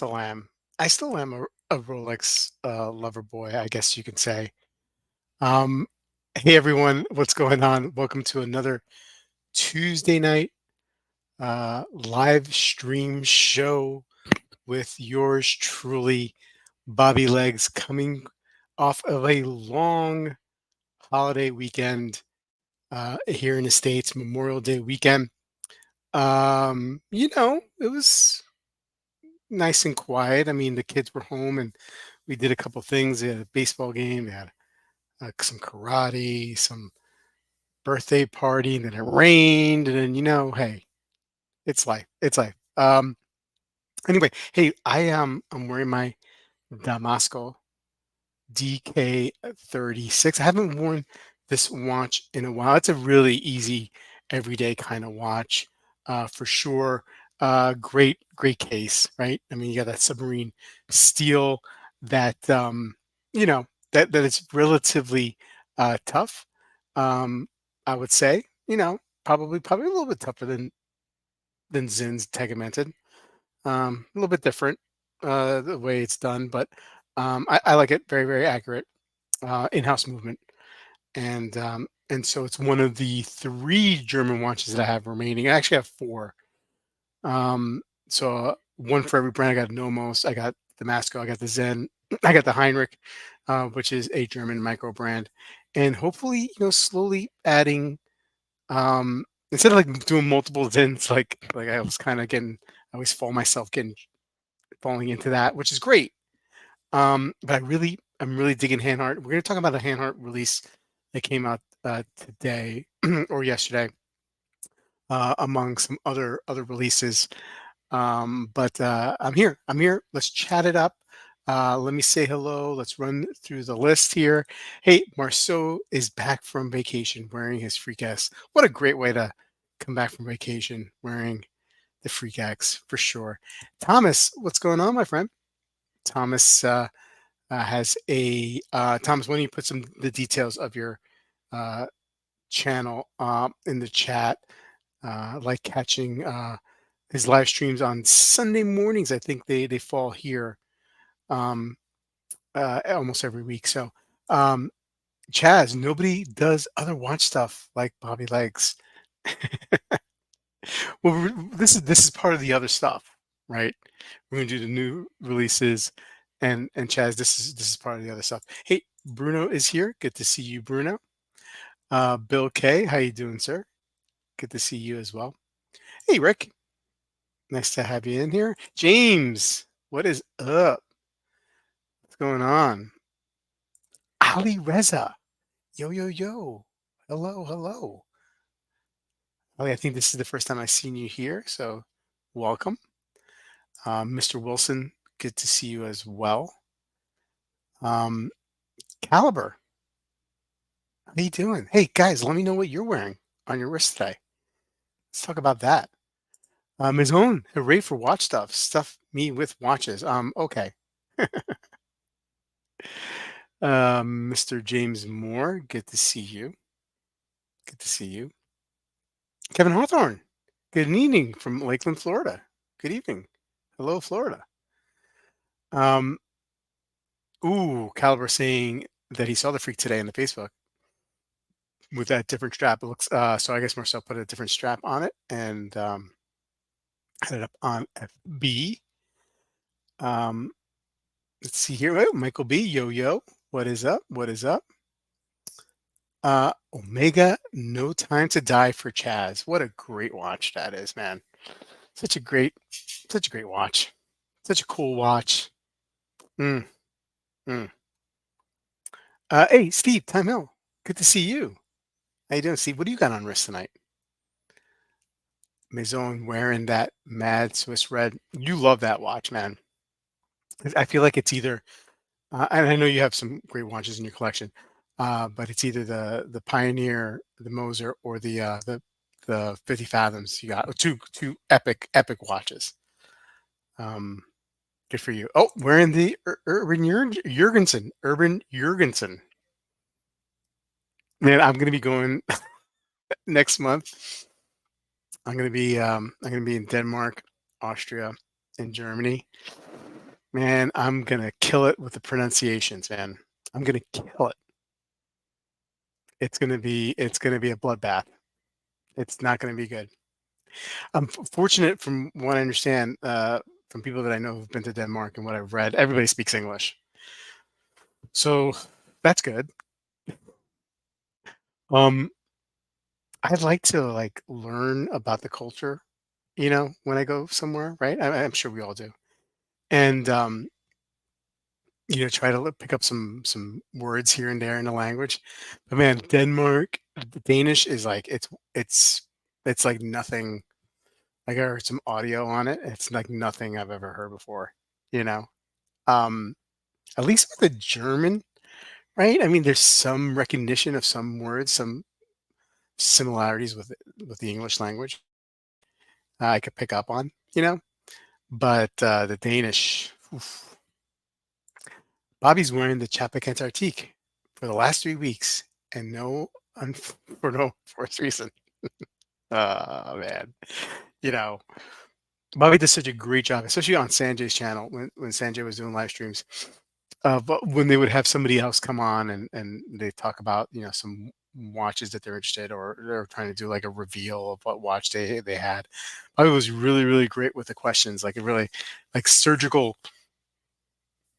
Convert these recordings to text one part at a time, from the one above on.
still am. I still am a Rolex lover boy, I guess you can say. Um, hey everyone, what's going on? Welcome to another Tuesday night live stream show with yours truly, Bobby Legs, coming off of a long holiday weekend here in the States, Memorial Day weekend. It was nice and quiet. I mean, the kids were home and we did a couple things. We had a baseball game, we had some karate, some birthday party, and then it rained. And then, hey, it's life. It's life. Anyway, hey, I'm wearing my Damasco DK36. I haven't worn this watch in a while. It's a really easy, everyday kind of watch, for sure. Great case, right? I mean, you got that submarine steel that that it's relatively tough. Um, I would say, probably a little bit tougher than Zinn's Tegamented. A little bit different the way it's done, but I like it. Very, very accurate in-house movement, and so it's one of the three German watches that I have remaining. I actually have four. One for every brand. I got Nomos, I got the Masco, I got the Zen, I got the Heinrich, which is a German micro brand, and hopefully, slowly adding. Instead of like doing multiple Zens, like I was kind of getting, I always fall myself getting falling into that, which is great. But I'm really digging Hanhart. We're going to talk about a Hanhart release that came out today or yesterday, among some other releases. But I'm here. I'm here. Let's chat it up. Let me say hello. Let's run through the list here. Hey, Marceau is back from vacation wearing his Freak X. What a great way to come back from vacation wearing the Freak X for sure. Thomas, what's going on, my friend? Thomas has a Thomas. Why don't you put the details of your uh, channel in the chat? Like catching his live streams on Sunday mornings. I think they fall here um, almost every week. So, um, Chaz, nobody does other watch stuff like Bobby Legs. Well, this is part of the other stuff, right? We're gonna do the new releases, and Chaz, this is part of the other stuff. Hey, Bruno is here. Good to see you, Bruno. Bill K, how you doing, sir? Good to see you as well. Hey, Rick, nice to have you in here. James, what is up? What's going on? Ali Reza, yo yo yo, hello hello. Ali, I think this is the first time I've seen you here, so welcome. Mr. Wilson, good to see you as well. Um, Caliber, how you doing? Hey guys, let me know what you're wearing on your wrist today. Let's talk about that. Maison, hooray for watch stuff. Stuff me with watches. Okay. Mr. James Moore, good to see you. Good to see you. Kevin Hawthorne, good evening from Lakeland, Florida. Good evening. Hello, Florida. Um, Caliber saying that he saw the freak today on the Facebook with that different strap. It looks so I guess Marcel put a different strap on it and had it up on FB. Let's see here. Oh, Michael B. Yo yo. What is up? What is up? Omega No Time to Die for Chaz. What a great watch that is, man. Such a great watch. Such a cool watch. Mm, mm. Hey, Steve, Time Hill. Good to see you. How you doing, Steve? What do you got on wrist tonight? Maison wearing that Mad Swiss Red. You love that watch, man. I feel like it's either, and I know you have some great watches in your collection, but it's either the Pioneer, the Moser, or the 50 Fathoms. You got two epic watches. Good for you. Oh, wearing the Urban Jurgensen. Urban Jurgensen. Man, I'm gonna be going next month. I'm gonna be in Denmark, Austria, and Germany. Man, I'm gonna kill it with the pronunciations, man. I'm gonna kill it. It's gonna be a bloodbath. It's not gonna be good. I'm fortunate from what I understand, from people that I know who've been to Denmark and what I've read, everybody speaks English. So that's good. Um, I'd like to like learn about the culture, when I go somewhere, right? I'm sure we all do. And try to pick up some words here and there in the language. But man, Denmark, the Danish is like it's like nothing. Like I heard some audio on it. It's like nothing I've ever heard before. You know, um, at least with the German, right? I mean, there's some recognition of some words, some similarities with the English language I could pick up on. But the Danish, oof. Bobby's wearing the Chapek Antarctique for the last 3 weeks, and for no forced reason. Oh man, you know Bobby does such a great job, especially on Sanjay's channel when Sanjay was doing live streams. But when they would have somebody else come on and they talk about some watches that they're interested or they're trying to do like a reveal of what watch they had. Bobby was really great with the questions, like a really like surgical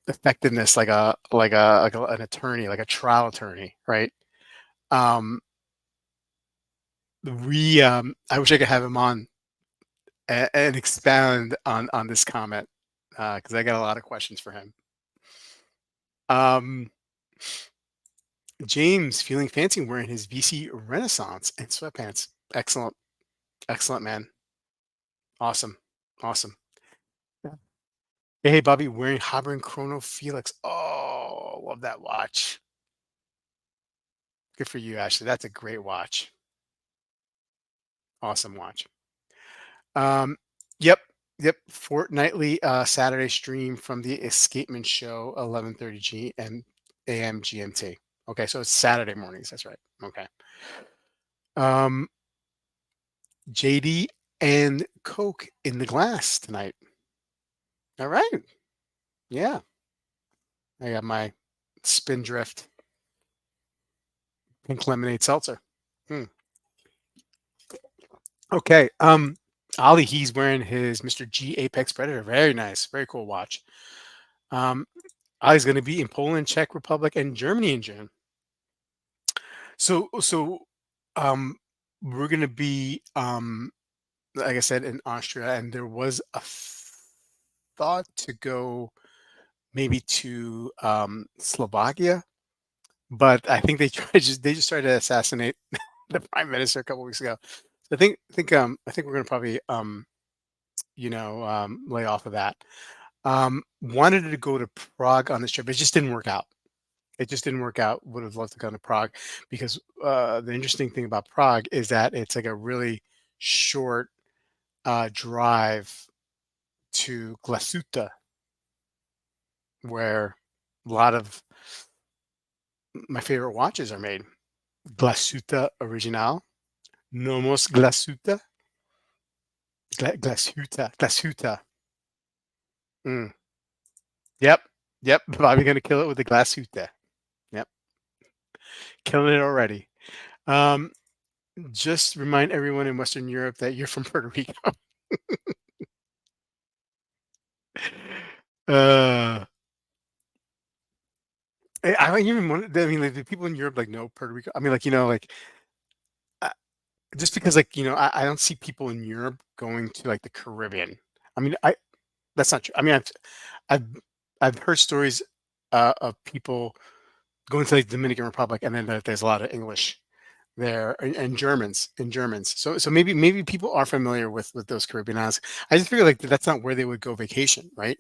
effectiveness, like an attorney, like a trial attorney, right? Um, I wish I could have him on and expound on this comment because I got a lot of questions for him. Um, James feeling fancy wearing his VC Renaissance and sweatpants. Excellent, excellent, man. Awesome, awesome. Yeah. Hey, Bobby, wearing Habern Chrono Felix. Oh, love that watch. Good for you, Ashley. That's a great watch. Awesome watch. Um, yep, yep. Fortnightly Saturday stream from the Escapement Show, 11:30 AM GMT. Okay, so it's Saturday mornings. That's right. Okay. Um, JD and Coke in the glass tonight. All right. Yeah, I got my Spindrift pink lemonade seltzer. Hmm. Okay. Ollie, he's wearing his Mr. G Apex Predator. Very nice. Very cool watch. Um, Ollie's going to be in Poland, Czech Republic, and Germany in June. So um, we're going to be, like I said, in Austria, and there was a thought to go maybe to Slovakia, but I think they just tried to assassinate the prime minister a couple weeks ago. So I think we're going to probably lay off of that. Wanted to go to Prague on this trip. It just didn't work out. It just didn't work out. Would have loved to go to Prague because the interesting thing about Prague is that it's like a really short drive to Glasuta, where a lot of my favorite watches are made. Glasuta Original, Nomos Glasuta, Glasuta. Mm. Yep, yep. Probably gonna kill it with the Glasuta. Yep, killing it already. Um, just remind everyone in Western Europe that you're from Puerto Rico. uh, I don't even want. I mean, like, the people in Europe like know Puerto Rico. I mean, like uh, just because I don't see people in Europe going to like the Caribbean. I mean, that's not true. I mean, I've I've heard stories of people going to like Dominican Republic, and then there's a lot of English there and Germans. So maybe people are familiar with those Caribbean islands. I just feel like that's not where they would go vacation, right?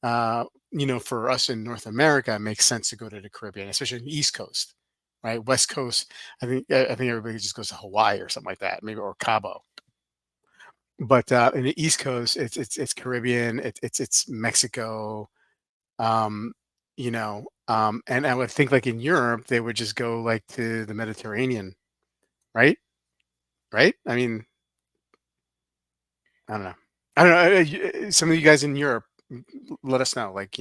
For us in North America, it makes sense to go to the Caribbean, especially the East Coast, right? West Coast, I think everybody just goes to Hawaii or something like that, maybe or Cabo. But in the East Coast, it's Caribbean, it's Mexico, and I would think like in Europe they would just go like to the Mediterranean, right? Right? I mean, I don't know. I don't know. Some of you guys in Europe, let us know. Like,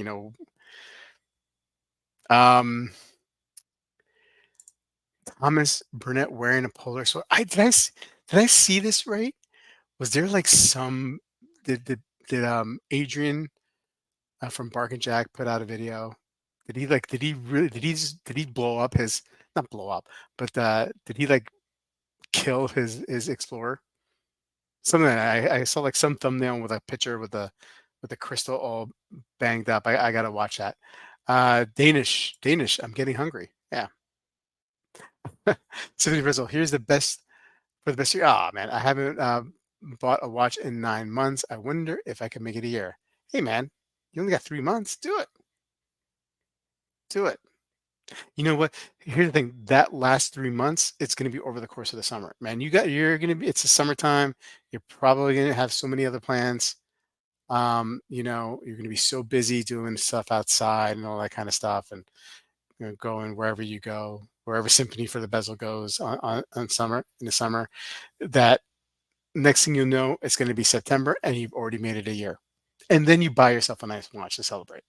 um, Thomas Burnett wearing a polar sweater. Did I see this right? Was there like some did Adrian from Bark and Jack put out a video? Did he really did he blow up his, not blow up, but did he like kill his Explorer? Something I saw like some thumbnail with a picture with the crystal all banged up. I gotta watch that. Danish. I'm getting hungry. Yeah. City Rizzo. Here's the best for the best year. Ah, man, I haven't bought a watch in 9 months. I wonder if I can make it a year. Hey, man, you only got 3 months. Do it. Do it. You know what? Here's the thing. That last 3 months, it's going to be over the course of the summer, man. You're going to be. It's the summertime. You're probably going to have so many other plans. You're going to be so busy doing stuff outside and all that kind of stuff, and going wherever you go, wherever Symphony for the Bezel goes on summer in the summer. That next thing you know, it's going to be September, and you've already made it a year, and then you buy yourself a nice watch to celebrate.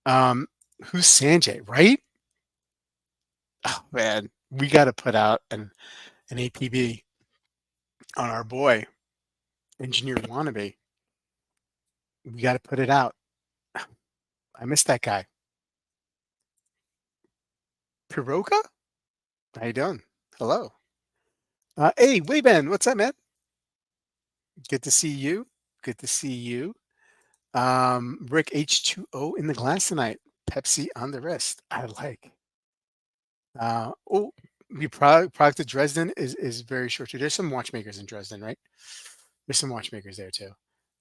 Um, who's Sanjay, right? Oh man, we got to put out an APB on our boy, engineer wannabe. We got to put it out. I miss that guy. Piroka? How you doing? Hello. Hey, Wayben, what's up, man? Good to see you. Good to see you. Rick H2O in the glass tonight. Pepsi on the wrist. I like. Oh, the product of Dresden is very short too. There's some watchmakers in Dresden, right? There's some watchmakers there too.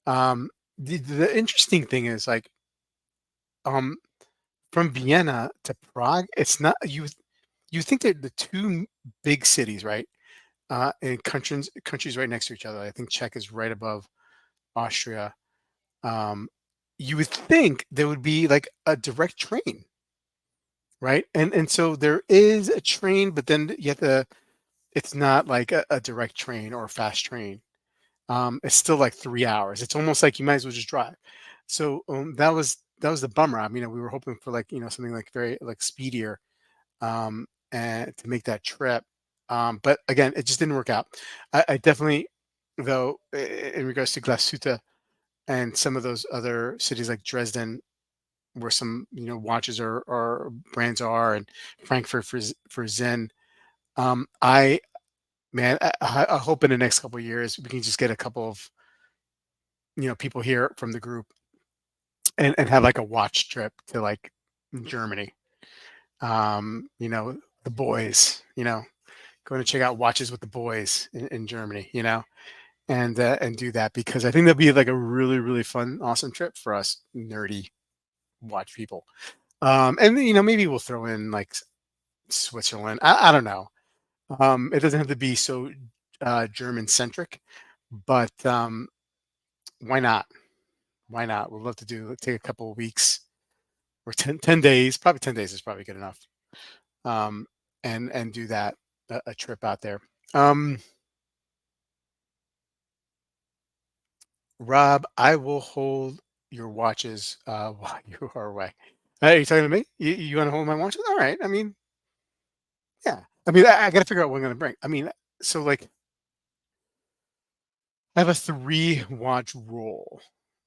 Um, the interesting thing is like um from Vienna to Prague, it's not you think that the two big cities, right? And countries right next to each other. I think Czech is right above Austria. Um, you would think there would be like a direct train, right? And so there is a train, but then you have to. It's not like a direct train or a fast train. It's still like 3 hours. It's almost like you might as well just drive. So that was the bummer. I mean, we were hoping for like something like very like speedier, and to make that trip. But again, it just didn't work out. I definitely, though, in regards to Glashütte and some of those other cities like Dresden, where some watches or brands are, and Frankfurt for Zen. I man, I hope in the next couple of years we can just get a couple of people here from the group and have like a watch trip to like Germany. The boys, going to check out watches with the boys in Germany, and do that because I think that'll be like a really, really fun, awesome trip for us nerdy watch people. And maybe we'll throw in like Switzerland. I don't know. It doesn't have to be so German centric, but why not? Why not? We'd love to take a couple of weeks or 10 days. Probably 10 days is probably good enough. Um, and do that a trip out there. Um, Rob, I will hold your watches while you are away. Are you talking to me? You want to hold my watches? All right. I mean, yeah. I mean, I got to figure out what I'm going to bring. I mean, so like, I have a 3 watch roll,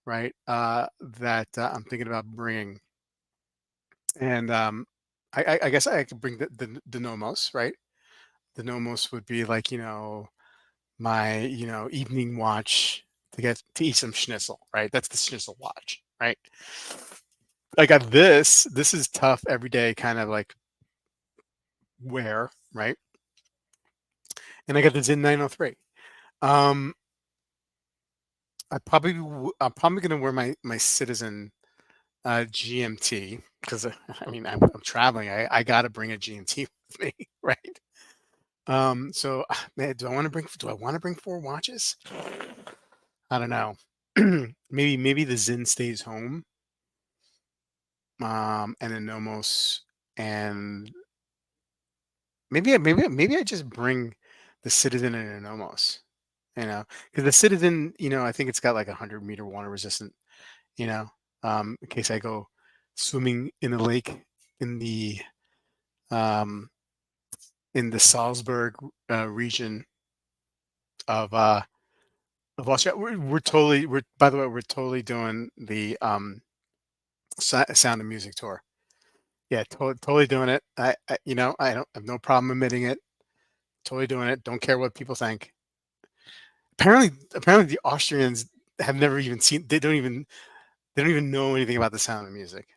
right? That I'm thinking about bringing, and I guess I could bring the Nomos, right? The Nomos would be like my evening watch to get to eat some schnitzel, right? That's the schnitzel watch, right? I got this. This is tough every day, kind of like wear, right? And I got the Zen 903. Um, I'm probably gonna wear my Citizen GMT because I mean I'm traveling. I got to bring a GMT with me, right? So man, do I want to bring 4 watches? I don't know. Maybe the Zen stays home, and then Nomos, and maybe I just bring the Citizen and an Nomos, because the Citizen, I think it's got like 100-meter water resistant, you know, in case I go swimming in a lake in the um, Salzburg region of uh, of Austria. We're by the way, we're totally doing the Sound of Music tour. Yeah, totally doing it. I don't have no problem admitting it. Totally doing it. Don't care what people think. Apparently, the Austrians have never even seen. They don't even know anything about the Sound of Music.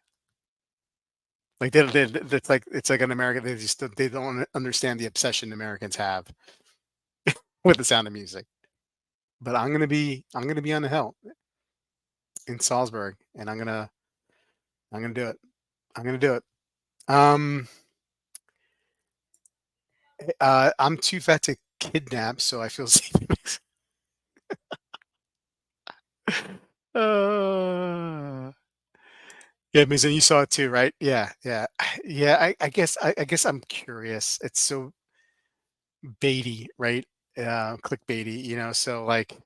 Like it's like an American. They don't understand the obsession Americans have with the Sound of Music. But I'm gonna be on the hill in Salzburg, and I'm gonna do it. I'm gonna do it. Um, I'm too fat to kidnap, so I feel safe. uh, yeah, Mason, you saw it too, right? Yeah, yeah, yeah. I guess I'm curious. It's so baity, right? Clickbaity, So like,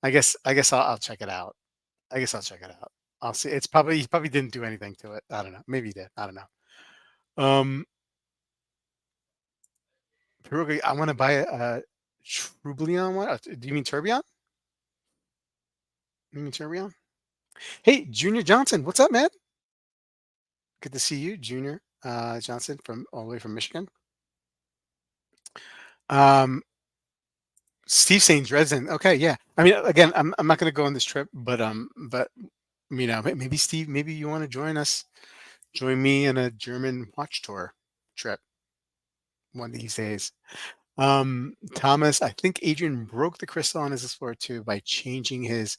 I guess I'll check it out. I guess I'll check it out. I'll see. It's probably he probably didn't do anything to it. I don't know. Maybe he did. I don't know. Pierogi, I want to buy a Trublion one. Do you mean Tourbillon? You mean Tourbillon? Hey, Junior Johnson, what's up, man? Good to see you, Junior Johnson, from all the way from Michigan. Um, Steve saying Dresden. Okay, yeah. I mean, again, I'm not going to go on this trip, but maybe Steve, maybe you want to join us, join me in a German watch tour trip one of these days. Thomas, I think Adrian broke the crystal on his Explorer 2 by changing his.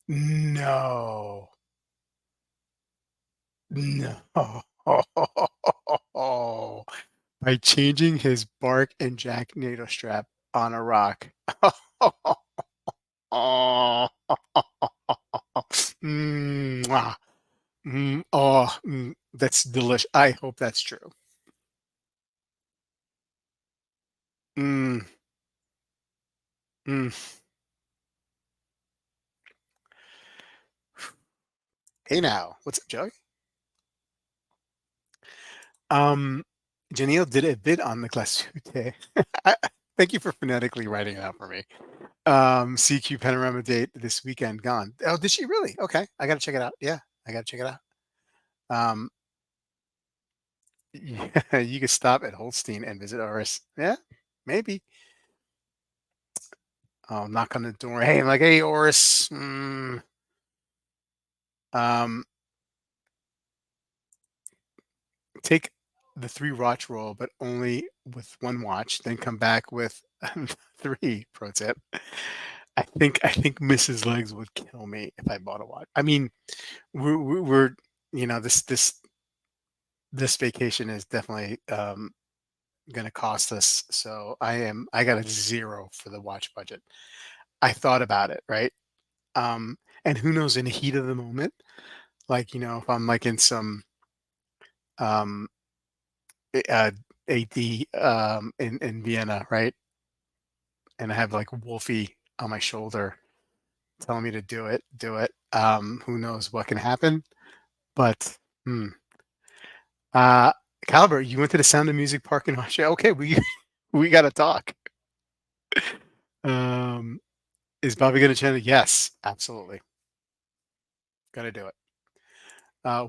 No, no. By changing his bark and jack NATO strap on a rock. Oh, mwah. That's delicious. I hope that's true. Mm, mm. Hey now, what's up, Joey? Um, Janelle did a bit on the Glacute. Thank you for phonetically writing it out for me. CQ Panorama date this weekend gone. Oh, did she really? Okay, I gotta check it out. Yeah, I gotta check it out. Um, yeah, you could stop at Holstein and visit Oris. Yeah, maybe. I'll knock on the door. Hey, I'm like, hey, Oris. Um, take the 3 watch roll, but only with 1 watch. Then come back with 3. Pro tip. I think Mrs. Legs would kill me if I bought a watch. I mean, we're this vacation is definitely going to cost us. So I got a 0 for the watch budget. I thought about it, right? And who knows, in the heat of the moment, like, if I'm like in some um AD in Vienna, right? And I have like Wolfie on my shoulder telling me to do it. Who knows what can happen? But hmm. uh Caliber, you went to the Sound of Music Park in Austria. Okay, we we gotta talk. Um is Bobby gonna channel? Yes, absolutely. Gotta do it.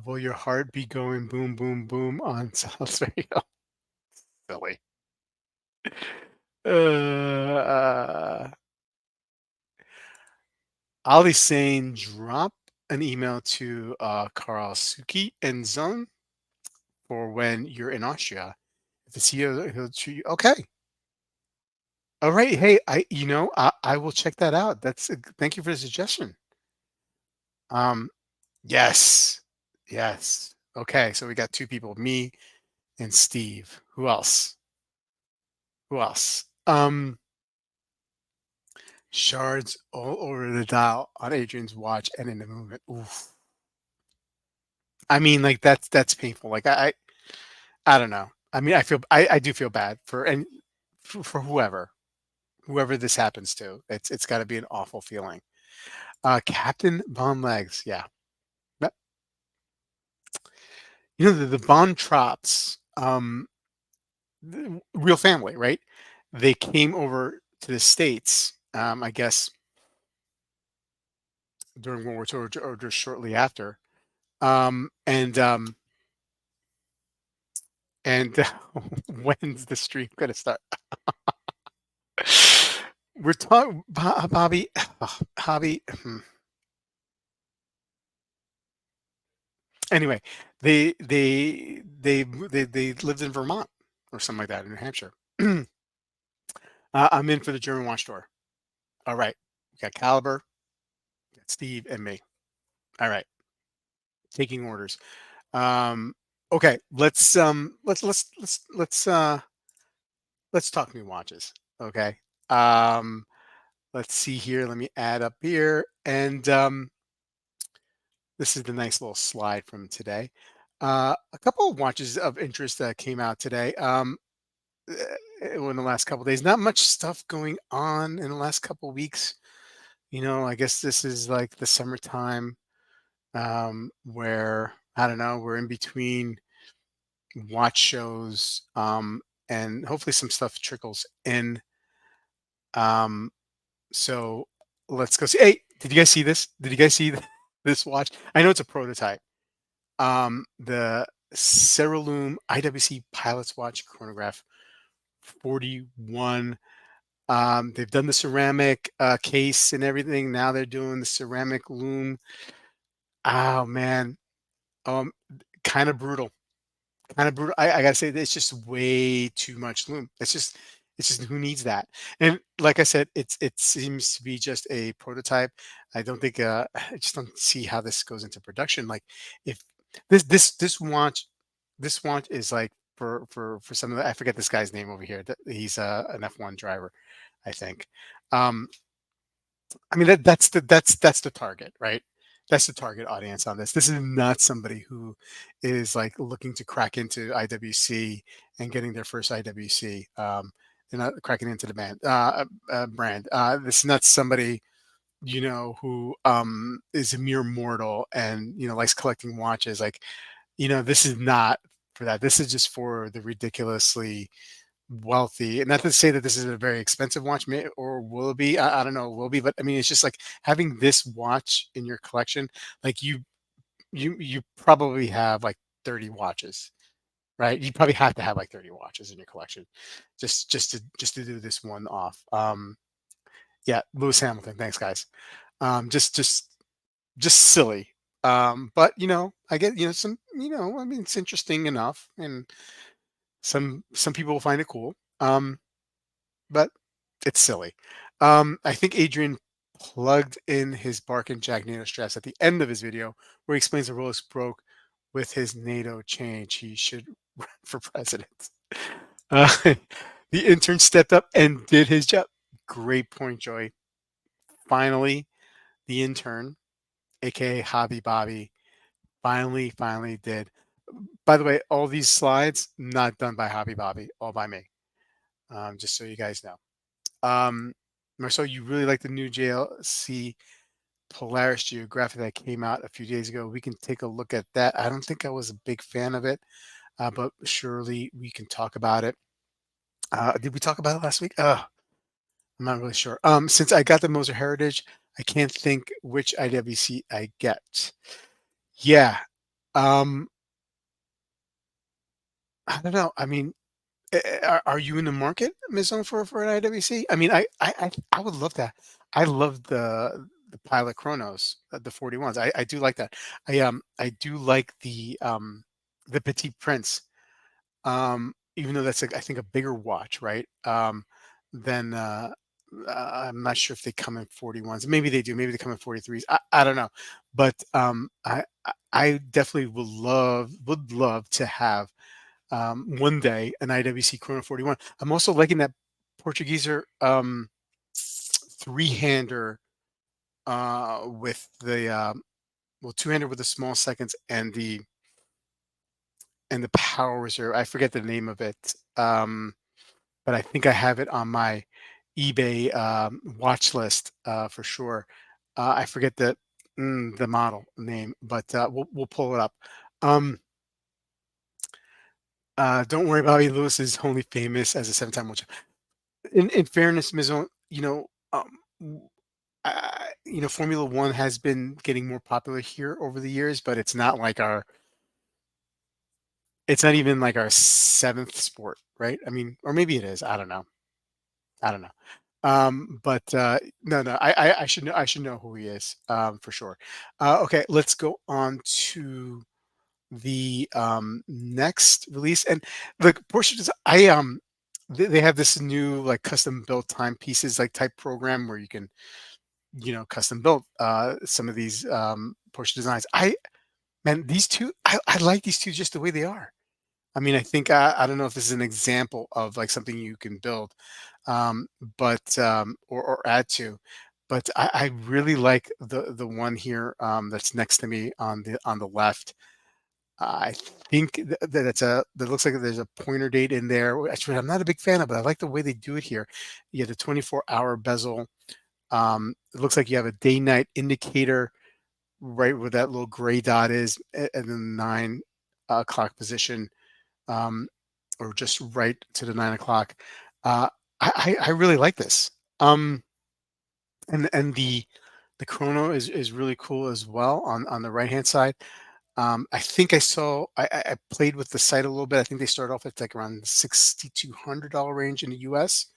Will your heart be going boom, boom, boom on South Radio? Silly. Uh, Ali's saying drop an email to Karl Suki and Zone for when you're in Austria. If the CEO he'll treat you okay. All right. Hey, I will check that out. Thank you for the suggestion. Um, yes, yes. Okay, so we got 2 people, me and Steve. Who else? Who else? Shards all over the dial on Adrian's watch and in the movement. Oof. I mean, like that's painful. Like I don't know. I mean, I do feel bad for and for whoever. whoever this happens to. It's got to be an awful feeling. Captain Von Legs, yeah. But, the Von Trapps, real family, right? They came over to the States, I guess during World War II or just shortly after. Um, and um, and when's the stream gonna start? We're talking, Bobby, Hobby. Anyway, they lived in Vermont or something like that in New Hampshire. I'm in for the German watch store. All right, we got Caliber, got Steve, and me. All right, taking orders. Okay, let's talk new watches. Okay. Um, let's see here. Let me add up here, and this is the nice little slide from today. A couple of watches of interest that came out today. In the last couple of days, not much stuff going on in the last couple of weeks. I guess this is like the summertime, where I don't know, we're in between watch shows, and hopefully some stuff trickles in. Um, so let's go see. Hey, did you guys see this? Did you guys see this watch? I know it's a prototype. The Ceruleum IWC Pilot's Watch Chronograph 41. They've done the ceramic case and everything. Now they're doing the ceramic loom. Oh man, um, kind of brutal. Kind of brutal. I gotta say, it's just way too much loom. It's just who needs that? And like I said, it seems to be just a prototype. I don't think I just don't see how this goes into production. Like if this watch is like for some of the, I forget this guy's name over here. He's an F1 driver, I think. Um, I mean that's the target, right? That's the target audience on this. This is not somebody who is like looking to crack into IWC and getting their first IWC. They're not cracking into the brand. This is not somebody who is a mere mortal and likes collecting watches. Like this is not for that. This is just for the ridiculously wealthy. And not to say that this is a very expensive watch, or will it be? I don't know, will be, but I mean, it's just like having this watch in your collection. Like you probably have like 30 watches, right? You probably have to have like 30 watches in your collection, just to do this one off. Yeah, Lewis Hamilton. Thanks, guys. Just silly. But I get some. I mean, it's interesting enough, and some people will find it cool. But it's silly. I think Adrian plugged in his Bark and Jack NATO straps at the end of his video, where he explains the Rolex broke with his NATO change. He should run for president. Uh, the intern stepped up and did his job. Great point, Joy. Finally, the intern, aka Hobby Bobby, finally did. By the way, all these slides not done by Hobby Bobby, all by me. Just so you guys know. Marceau, you really like the new JLC Polaris Geographic that came out a few days ago. We can take a look at that. I don't think I was a big fan of it, but surely we can talk about it. Did we talk about it last week? I'm not really sure. Since I got the Moser Heritage, I can't think which IWC I get. Yeah. Um, I don't know. I mean, are you in the market, Ms. Zone, for an IWC? I mean, I would love that. I love the Pilot Chronos, the 41s. I do like that. I do like the Petit Prince. Even though that's I think a bigger watch, right? Than I'm not sure if they come in 41s. Maybe they do. Maybe they come in 43s. I don't know, but I definitely would love to have one day an IWC Chrono 41. I'm also liking that Portugueser three-hander with the well, two-hander with the small seconds and the power reserve. I forget the name of it, but I think I have it on my eBay watch list for sure. I forget the model name, but we'll pull it up. Um, don't worry, Bobby Lewis is only famous as a seven-time world champion. In fairness, Mizon, w- Formula One has been getting more popular here over the years, but it's not even like our seventh sport, right? I mean, or maybe it is. I don't know. I don't know. But no, no, I should know who he is for sure. Okay, let's go on to the next release. And look, Porsche does. They have this new like custom built timepieces like type program where you can custom build some of these Porsche designs. Man, these two, I like these two just the way they are. I mean, I think I don't know if this is an example of like something you can build, um, but or add to, but I really like the one here that's next to me on the left. I think that looks like there's a pointer date in there, which I'm not a big fan of, but I like the way they do it here. You have the 24-hour bezel. It looks like you have a day-night indicator right where that little gray dot is, and then 9 o'clock position, um, or just right to the 9 o'clock. Uh, I really like this. And the chrono is really cool as well on the right hand side. I think I played with the site a little bit. I think they start off at like around $6,200 range in the US,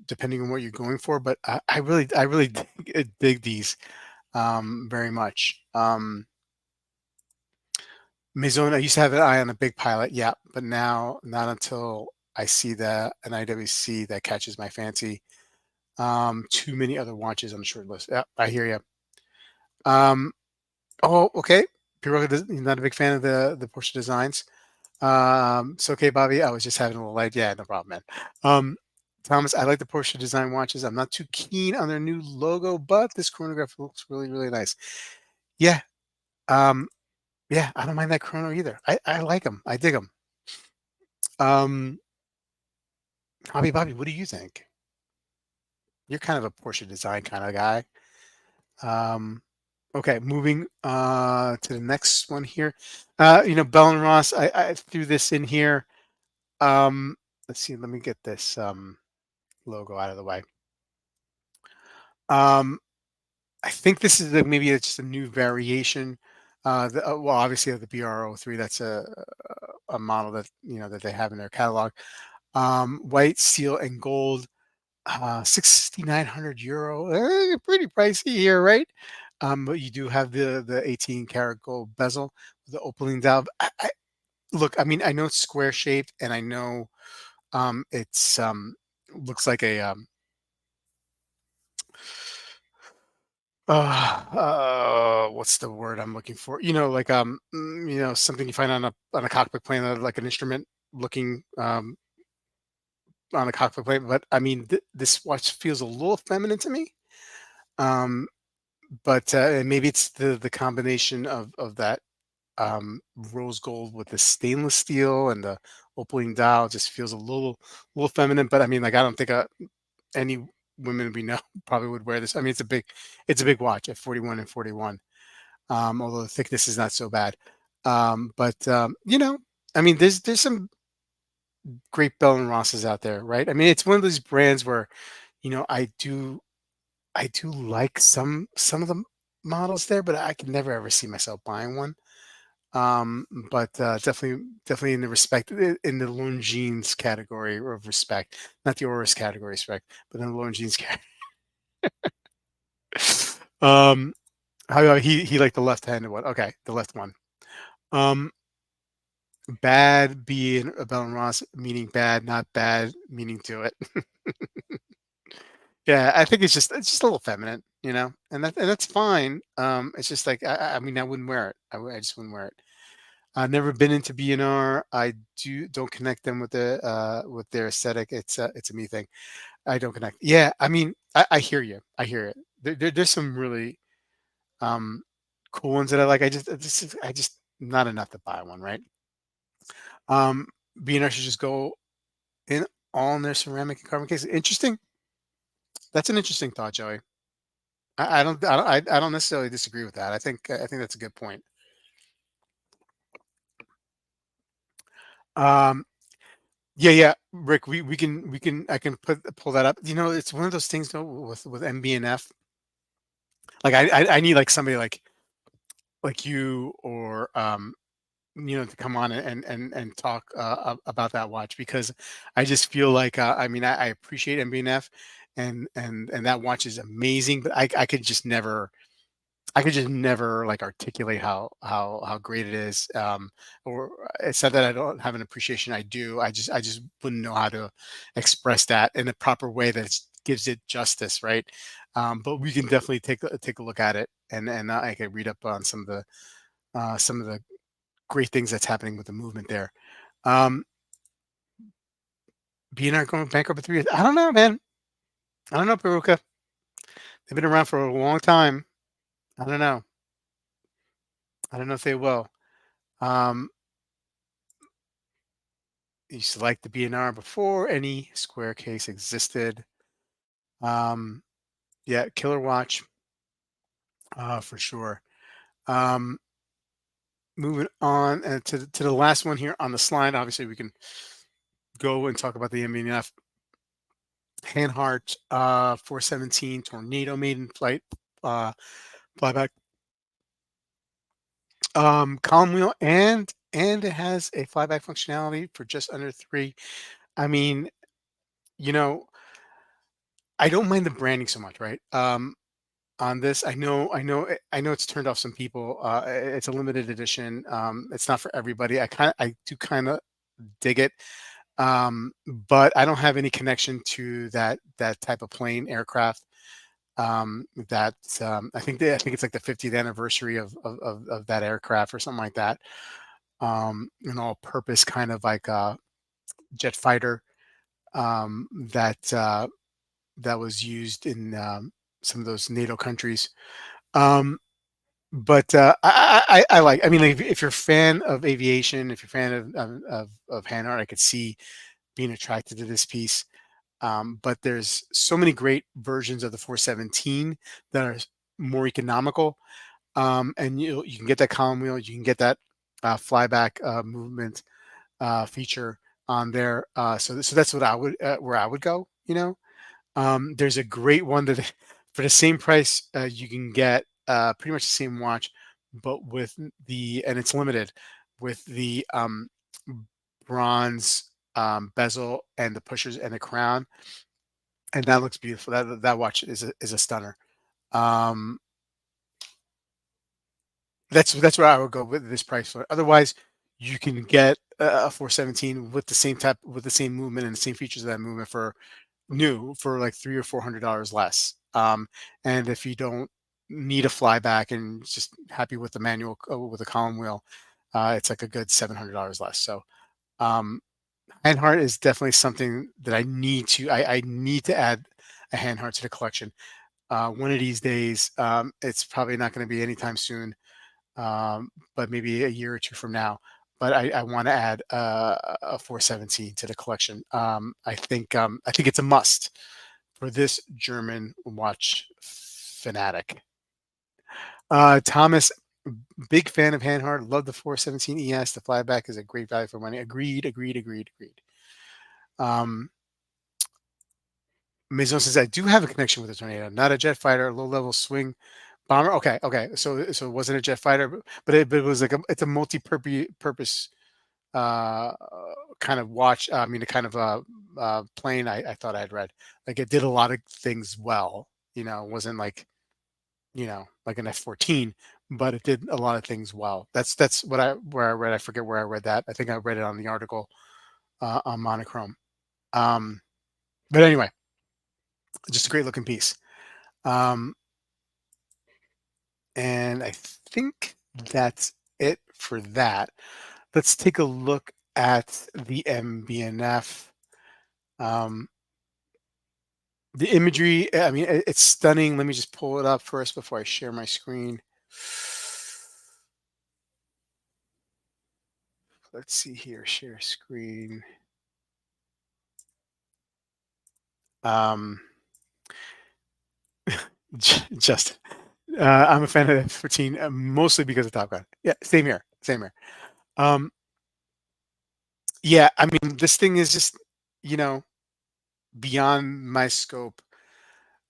depending on what you're going for. But I really dig these very much. Maison, I used to have an eye on a big pilot, yeah, but now not until I see an IWC that catches my fancy. Too many other watches on the short list. Yeah, I hear you. Um, oh, okay. Piroga he's not a big fan of the Porsche designs. It's okay, Bobby. I was just having a little light. Yeah, no problem, man. Um, Thomas, I like the Porsche design watches. I'm not too keen on their new logo, but this chronograph looks really, really nice. Yeah. Um, yeah, I don't mind that chrono either. I like them. I dig them. Um, Bobby, what do you think? You're kind of a Porsche design kind of guy. Um, okay, moving to the next one here. Bell and Ross, I threw this in here. Let's see, let me get this logo out of the way. Um, I think this is maybe it's just a new variation. Well, obviously the BR03, that's a model that that they have in their catalog. White, steel, and gold. 6,900 euro. Pretty pricey here, right? But you do have the 18 karat gold bezel, the opening valve. Look, I mean, I know it's square shaped, and I know it's looks like a what's the word I'm looking for? Like something you find on a cockpit plane, like an instrument looking on a cockpit plane. But I mean, this watch feels a little feminine to me. Um, but and maybe it's the combination of that rose gold with the stainless steel and the opaline dial just feels a little feminine. But I mean, like I don't think any women we know probably would wear this. I mean, it's a big watch at 41 and 41. Although the thickness is not so bad. But I mean, there's some great Bell and Rosses out there, right? I mean, it's one of those brands where I do like some of the models there, but I can never ever see myself buying one. But definitely in in the Longines category of respect, not the Oris category of respect, but in the Longines category. um, how about he liked the left-handed one? Okay, the left one. Um, bad being a Bell and Ross meaning bad, not bad meaning do it. Yeah, I think it's just a little feminine, and that's fine. It's just like I mean I wouldn't wear it. I just wouldn't wear it. I've never been into B&R. I don't connect them with their aesthetic. It's a me thing. I don't connect. Yeah, I mean, I hear you. I hear it. There's some really um cool ones that I like. I just not enough to buy one, right? Um, B&R should just go in. all in their ceramic and carbon cases. Interesting. That's an interesting thought, Joey. I don't necessarily disagree with that. I think that's a good point. Um, yeah, yeah, Rick, we can I can pull that up. It's one of those things though with MB&F. Like I need like somebody like you or to come on and talk about that watch because I just feel like I mean I appreciate MB&F and that watch is amazing, but I could just never like articulate how great it is. Or it's not that I don't have an appreciation. I do. I just wouldn't know how to express that in a proper way that gives it justice, right? But we can definitely take a look at it, and I can read up on some of the great things that's happening with the movement there. Um, B&R going bankrupt in 3 years. I don't know, man. I don't know, Peruka. They've been around for a long time. I don't know. I don't know if they will. Um, Used to like the B&R before any square case existed. Um, yeah, killer watch for sure. Um, Moving on to the last one here on the slide. Obviously, we can go and talk about the MB&F Hanhart 417 Tornado maiden flight flyback column wheel, and it has a flyback functionality for just under three. I mean, you know, I don't mind the branding so much, right? On this, I know it's turned off some people. It's a limited edition. It's not for everybody. I do kind of dig it, but I don't have any connection to that type of plane aircraft. That I think it's like the 50th anniversary of that aircraft or something like that. An all-purpose kind of like jet fighter um, that uh, that was used in some of those NATO countries. Um, but I like. I mean, like, if you're a fan of aviation, if you're a fan of Hanhart, I could see being attracted to this piece. But there's so many great versions of the 417 that are more economical, and you can get that column wheel, you can get that flyback movement feature on there. So that's what I would where I would go. There's a great one that for the same price you can get pretty much the same watch, but and it's limited with the bronze bezel and the pushers and the crown, and that looks beautiful. That watch is a stunner. Um, that's where I would go with this price for. Otherwise, you can get a 417 with the same movement and the same features of that movement for new for like $300 or $400 less. And if you don't need a flyback and just happy with the manual with a column wheel, it's like a good $700 less. So um, Handheart is definitely something that I need to add a Handheart to the collection. One of these days, it's probably not going to be anytime soon, but maybe a year or two from now. But I want to add a 417 to the collection. I think it's a must for this German watch fanatic. Thomas, big fan of Hanhart. Love the 417 ES. The flyback is a great value for money. Agreed. Agreed. Agreed. Agreed. Um, Maison says I do have a connection with the Tornado. Not a jet fighter. Low level swing bomber. Okay. Okay. So it wasn't a jet fighter, but it was like it's a multi-purpose uh, kind of watch. I mean, a kind of plane. I thought I had read like it did a lot of things well. It wasn't like an F-14, but it did a lot of things well. That's where I read. I forget where I read that. I think I read it on the article on Monochrome. Um, but anyway, just a great looking piece. Um, and I think that's it for that. Let's take a look at the MB&F. Um, the imagery, I mean, it's stunning. Let me just pull it up first before I share my screen. Let's see here, share screen. Um, just I'm a fan of F-14 mostly because of Top Gun. Yeah, same here. Same here. Um, yeah, I mean, this thing is just, you know, beyond my scope.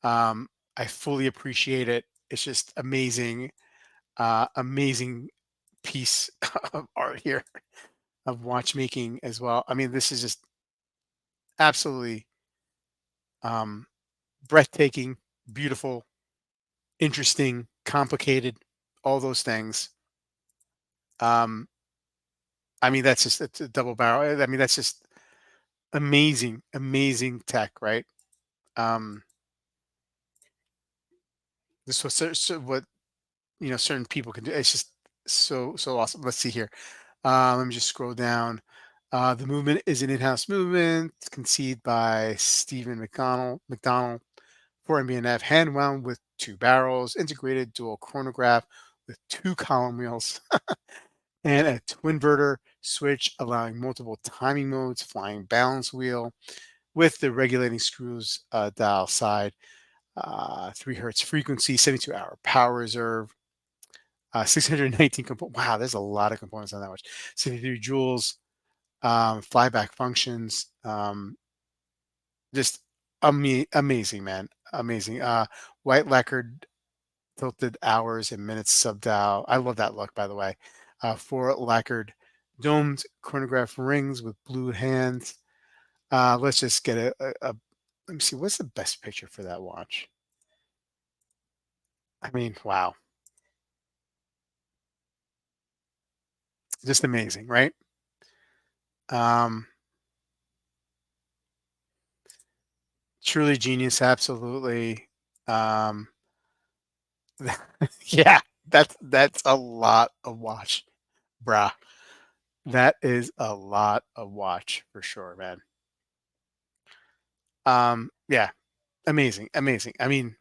Um, I fully appreciate it. It's just amazing, amazing piece of art here of watchmaking as well. I mean, this is just absolutely um, breathtaking, beautiful, interesting, complicated, all those things. Um, I mean, that's just it's a double barrel. I mean, that's just amazing, amazing tech, right? Um, this was what certain people can do. It's just so awesome. Let's see here. Let me just scroll down. The movement is an in-house movement conceived by Stephen McDonald for MB&F, hand wound with two barrels, integrated dual chronograph with two column wheels, and a twinverter switch allowing multiple timing modes, flying balance wheel with the regulating screws dial side, 3 hertz frequency, 72-hour power reserve, 619 components. Wow, there's a lot of components on that much. 63 joules, flyback functions. Just amazing, man. Amazing. White lacquered tilted hours and minutes sub dial. I love that look, by the way. 4 lacquered domed chronograph rings with blue hands. Let's just get let me see. What's the best picture for that watch? I mean, wow. Just amazing, right? Um, Truly genius, absolutely. Um, yeah, that's a lot of watch, bruh. That is a lot of watch for sure, man. Yeah, amazing, amazing. I mean,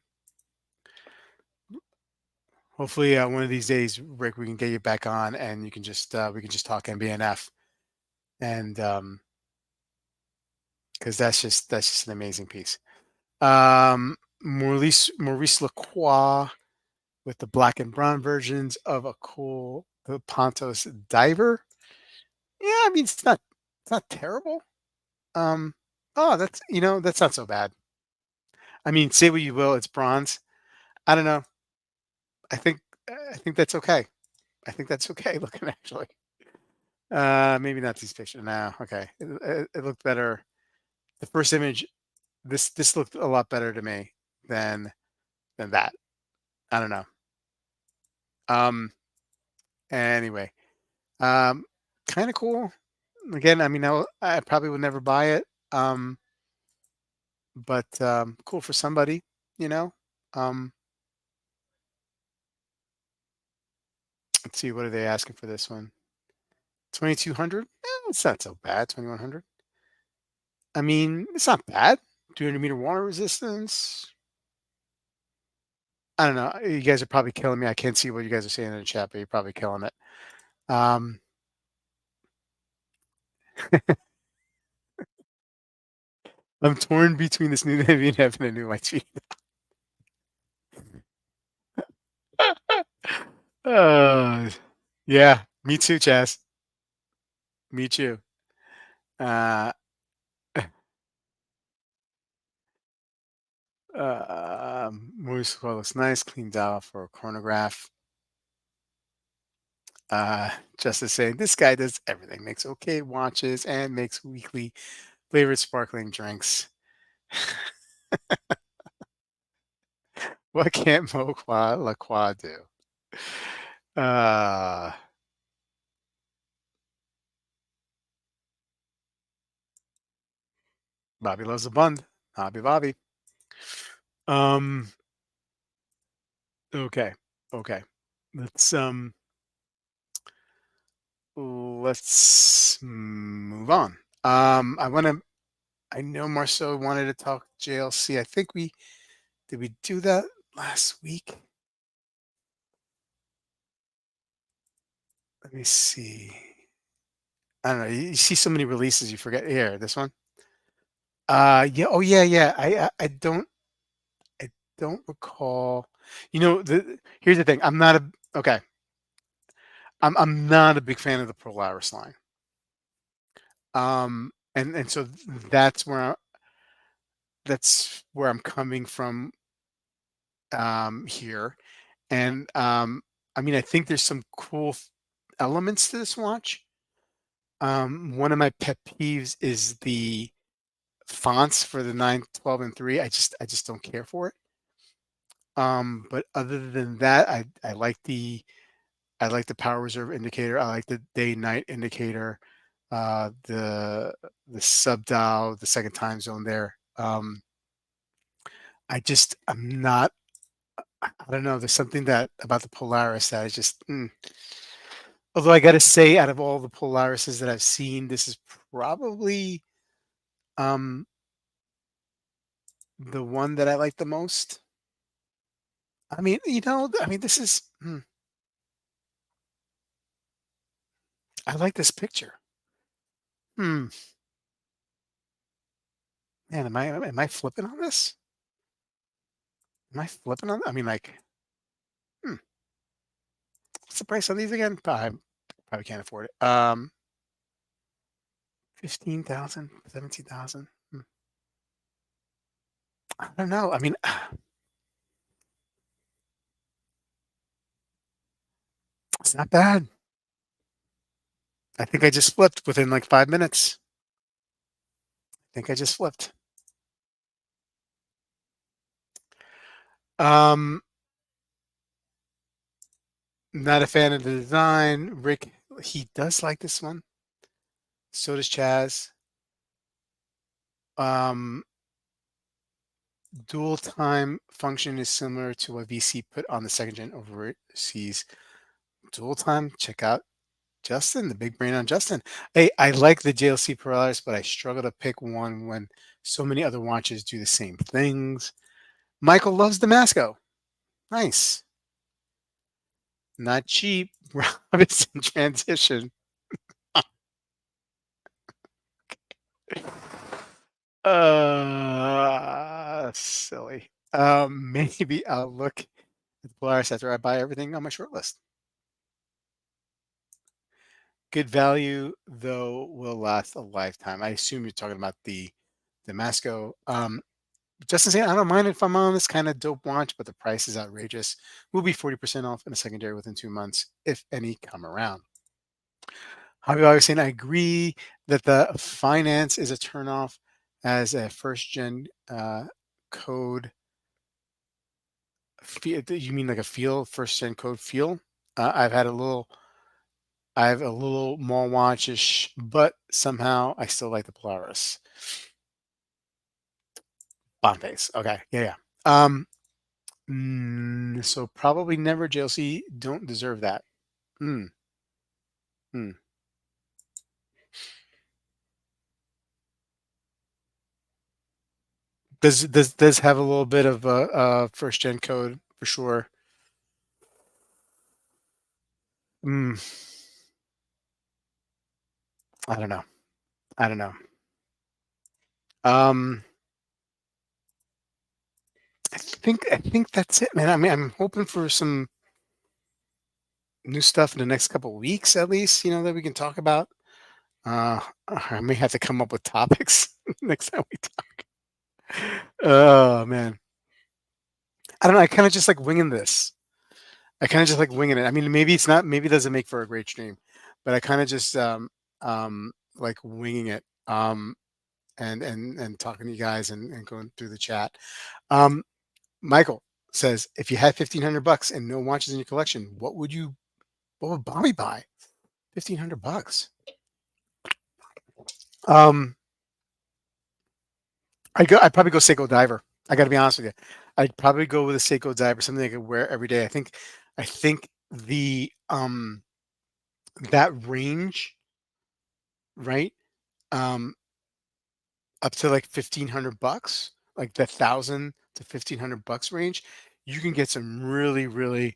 hopefully one of these days, Rick, we can get you back on and you can just we can just talk MBNF and because that's just an amazing piece. Maurice Lacroix with the black and brown versions of a cool the Pontos diver. Yeah, I mean it's not terrible. Um, oh, that's not so bad. I mean, say what you will, it's bronze. I don't know. I think that's okay. I think that's okay looking actually. Maybe not these pictures. No, okay. It looked better. The first image, this looked a lot better to me than than that. I don't know. Um, anyway, um, kind of cool. Again, I mean, I probably would never buy it. But cool for somebody, you know. Um, let's see, what are they asking for this one? 2,200? It's not so bad. 2,100. I mean, it's not bad. 200-meter water resistance. I don't know. You guys are probably killing me. I can't see what you guys are saying in the chat, but you're probably killing it. Um, I'm torn between this new Navy and having a new white sheet. uh, yeah, me too, Chaz. Me too. Uh, Maurice Lacroix looks nice. Clean dial for a chronograph. Uh, just to say, this guy does everything. Makes okay watches and makes weekly flavored sparkling drinks. What can't Moqua Lacroix do? Uh, Bobby loves a bun. Hobby Bobby. Um, okay. Okay. Let's um let's move on. I know Marceau wanted to talk JLC. I think we did we do that last week? Let me see. I don't know. You see so many releases, you forget. Here, this one. Yeah, oh, yeah, yeah, I don't recall. Here's the thing, okay, I'm not a big fan of the Polaris line. And so that's where that's where I'm coming from, here. And, I mean, I think there's some cool elements to this watch. One of my pet peeves is the fonts for the 9, 12, and 3. I just don't care for it. But other than that, I like the power reserve indicator. I like the day night indicator, the sub dial, the second time zone there. I'm not. I don't know. There's something that about the Polaris that I just. Although I got to say, out of all the Polarises that I've seen, this is probably um, the one that I like the most. This is. I like this picture. Hmm. Man, am I flipping on this? Am I flipping on? I mean, like, hmm, what's the price on these again? Probably can't afford it. 15,000, 17,000. I don't know. I mean, it's not bad. I think I just flipped within like 5 minutes. I think I just flipped. Um, Not a fan of the design. Rick, he does like this one. So does Chaz. Um, Dual time function is similar to what VC put on the second gen overseas. Dual time, check out Justin, the big brain on Justin. Hey, I like the JLC Polaris, but I struggle to pick one when so many other watches do the same things. Michael loves the Masco. Nice. Not cheap. Robinson transition. Silly. Maybe I'll look at the Polaris after I buy everything on my short list. Good value, though, will last a lifetime. I assume you're talking about the Damasco. Justin saying, I don't mind if I'm on this kind of dope watch, but the price is outrageous. We'll be 40% off in a secondary within 2 months, if any come around. Javi always saying, I agree that the finance is a turnoff as a first gen code. You mean like a feel, first gen code feel? I have a little more watchish, but somehow I still like the Polaris. Bombays. Okay. Yeah, yeah. So probably never JLC. Don't deserve that. Mm, mm. Does have a little bit of first gen code for sure. Mm, I don't know. I don't know. Um, I think that's it, man. I mean, I'm hoping for some new stuff in the next couple of weeks, at least. That we can talk about. I may have to come up with topics next time we talk. Oh man, I don't know. I kind of just like winging this. I kind of just like winging it. I mean, maybe it's not. Maybe it doesn't make for a great stream, but I kind of just like winging it. And talking to you guys and going through the chat. Um, Michael says, if you had $1,500 and no watches in your collection, what would Bobby buy? $1,500. Um, I'd probably go Seiko Diver. I got to be honest with you. I'd probably go with a Seiko Diver, something I could wear every day. I think that range, right? Um, Up to like $1,500, like the 1,000 to $1,500 range, you can get some really, really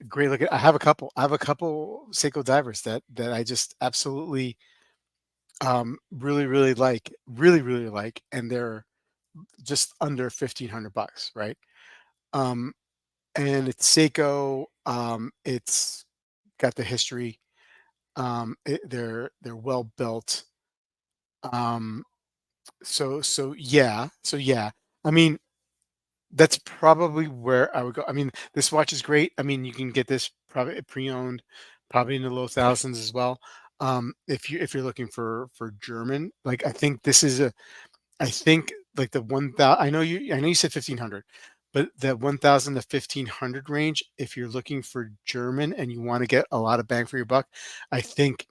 great looking. I have a couple. I have a couple Seiko divers that I just absolutely really like, and they're just under 1,500 bucks, right? Um, and it's Seiko. It's got the history. They're well built. Um, so yeah. I mean, that's probably where I would go. I mean, this watch is great. I mean, you can get this probably pre-owned, probably in the low thousands as well. If you're looking for German, like I think this is a I think like the 1,000. I know you said 1,500, but the 1,000 to 1,500 range. If you're looking for German and you want to get a lot of bang for your buck, I think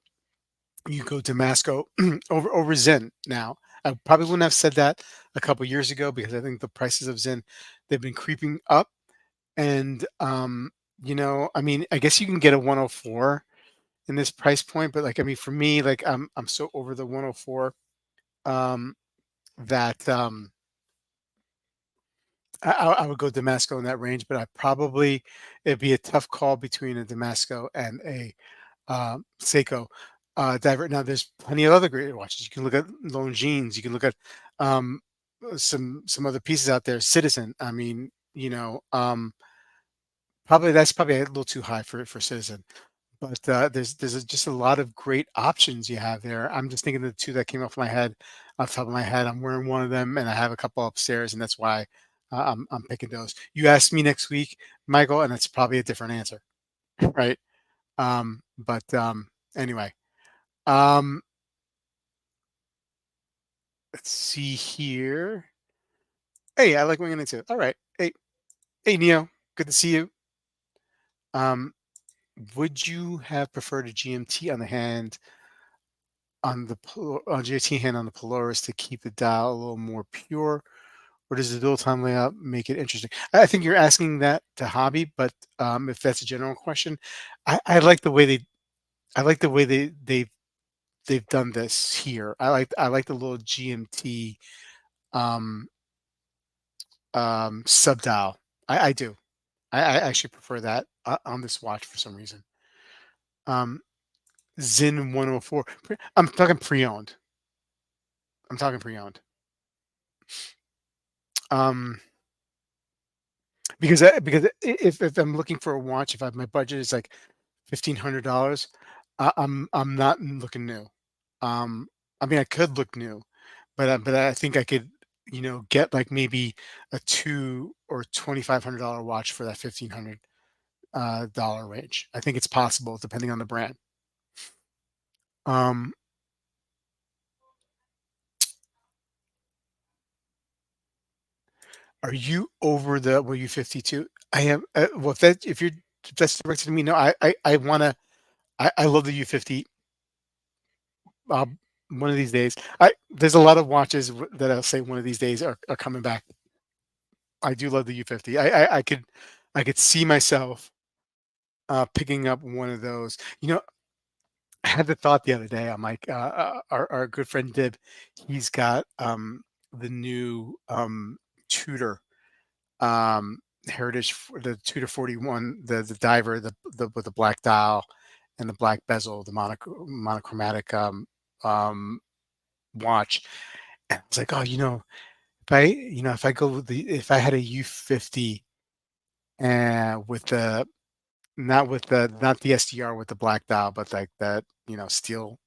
you go to Masco over Zen now. I probably wouldn't have said that a couple years ago because I think the prices of Zen they've been creeping up, and I mean, I guess you can get a 104 in this price point, but like I mean, for me, like I'm so over the 104 um, that I would go Damasco in that range, but it'd be a tough call between a Damasco and a Seiko diver. Now, there's plenty of other great watches. You can look at Longines. You can look at um, some other pieces out there. Citizen. I mean, probably that's probably a little too high for Citizen. But just a lot of great options you have there. I'm just thinking of the two that came off the top of my head. I'm wearing one of them, and I have a couple upstairs, and that's why I'm picking those. You ask me next week, Michael, and it's probably a different answer, right? But anyway, um, let's see here. Hey, I like winging into. All right. Hey, Neo. Good to see you. Um, would you have preferred a GMT on GMT hand on the Polaris to keep the dial a little more pure, or does the dual time layout make it interesting? I think you're asking that to hobby, but if that's a general question, I like the way they've done this here. I like the little GMT um, sub dial. I do. I actually prefer that on this watch for some reason. Um, Zin 104. I'm talking pre-owned. I'm talking pre-owned. Um, because if I'm looking for a watch, if my budget is like $1,500, I'm not looking new. Um, I mean, I could look new, but I think I could, get like maybe a $2,000 or $2,500 watch for that $1,500 range. I think it's possible depending on the brand. Um, are you over the were you 52? I am. Well, if that's directed to me, no. I wanna. I love the U50. One of these days, there's a lot of watches that I'll say one of these days are coming back. I do love the U50. I could see myself picking up one of those. I had the thought the other day. I'm like, our good friend Dib, he's got the new Tudor Heritage, the Tudor 41, the diver, the with the black dial and the black bezel, the monochromatic um, watch. And I was like, oh, if I had a U50 and with the not the SDR with the black dial, but like that, steel.